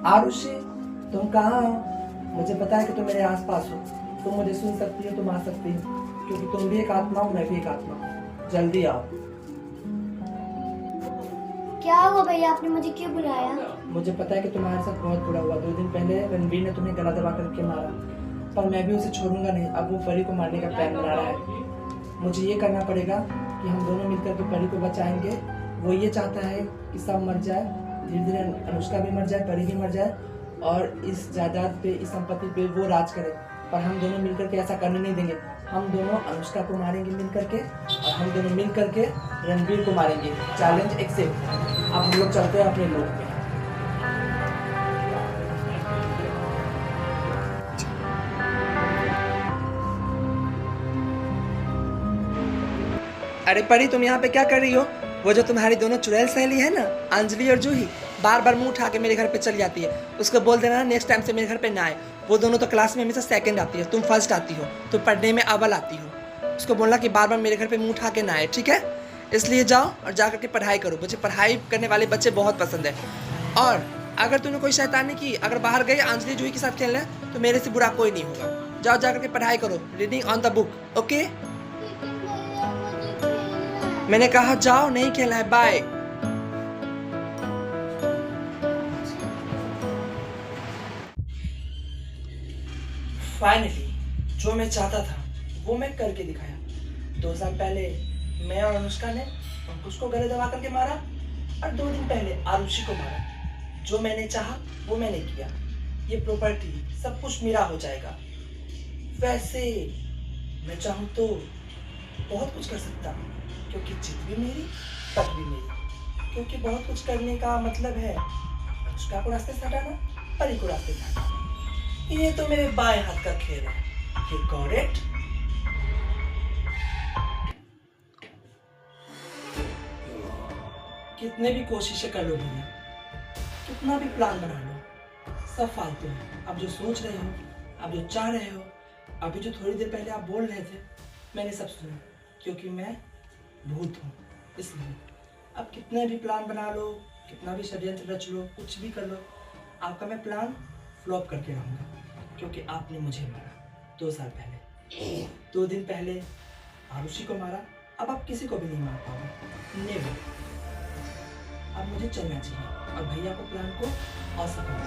आरुषि, तुम कहाँ हो? मुझे पता है कि तुम मेरे आसपास हो। तुम मुझे सुन सकती हो, तुम आ सकती हो, क्योंकि तुम भी एक आत्मा हो, मैं भी एक आत्मा हूँ। जल्दी आओ। क्या हुआ भैया, आपने मुझे क्यों बुलाया? मुझे पता है कि तुम्हारे साथ बहुत बुरा हुआ। 2 दिन पहले रणवीर ने तुम्हें गला दबा करके मारा, पर मैं भी उसे छोड़ूंगा नहीं। अब वो परी को मारने का प्लान बना रहा है। मुझे ये करना पड़ेगा कि हम दोनों मिलकर के परी को बचाएंगे। वो ये चाहता है कि सब मर जाए, धीरे धीरे अनुष्का भी मर जाए, परी भी मर जाए, और इस जायदाद पे, इस संपत्ति पे वो राज करे। पर हम दोनों मिलकर के ऐसा करने नहीं देंगे। हम दोनों अनुष्का को मारेंगे मिल करके, और हम दोनों मिल करके रणवीर को मारेंगे। Challenge accept. अब हम लोग चलते हैं अपने लोक में। अरे परी, तुम यहाँ पे क्या कर रही हो? वो जो तुम्हारी दोनों चुड़ैल सहेली है ना, अंजलि और जूही, बार बार मुंह उठा के मेरे घर पे चली जाती है। उसको बोल देना नेक्स्ट टाइम से मेरे घर पे ना आए। वो दोनों तो क्लास में हमेशा सेकंड आती है, तुम फर्स्ट आती हो, तुम पढ़ने में अव्वल आती हो। उसको बोलना कि बार बार मेरे घर पे मुंह उठा के ना आए, ठीक है? इसलिए जाओ और जा करके पढ़ाई करो। मुझे पढ़ाई करने वाले बच्चे बहुत पसंद है। और अगर तूने कोई शैतानी की, अगर बाहर गई अंजलि जूही के साथ खेलने, तो मेरे से बुरा कोई नहीं होगा। जाओ जा करके पढ़ाई करो, reading on the book, okay? मैंने कहा जाओ, नहीं खेलना है, बाय। फाइनली जो मैं चाहता था वो मैं करके दिखाया। 2 साल पहले मैं और अनुष्का ने अंकुश को गले दबा करके मारा, और 2 दिन पहले आरुषि को मारा। जो मैंने चाहा वो मैंने किया। ये प्रॉपर्टी सब कुछ मेरा हो जाएगा। वैसे मैं चाहूँ तो बहुत कुछ कर सकता हूँ, क्योंकि जीत भी मेरी, पट भी मेरी। क्योंकि बहुत कुछ करने का मतलब है अनुष्का को रास्ते से हटाना, परी को रास्ते से हटाना। ये तो मेरे बाएं हाथ का खेल है। You got it? कितने भी कोशिशें कर लो भैया, कितना भी प्लान बना लो, सब फालतू है। आप जो सोच रहे हो, आप जो चाह रहे हो, अभी जो थोड़ी देर पहले आप बोल रहे थे, मैंने सब सुना। क्योंकि मैं भूत हूँ, इसलिए आप कितने भी प्लान बना लो, कितना भी षड्यंत्र रच लो, कुछ भी कर लो, आपका मैं प्लान फ्लॉप करके रहूँगा। क्योंकि आपने मुझे मारा 2 साल पहले, 2 दिन पहले आरुषि को मारा, अब आप किसी को भी नहीं मार पाओगे। नेवर। अब मुझे चलना चाहिए और भैया को प्लान को असफल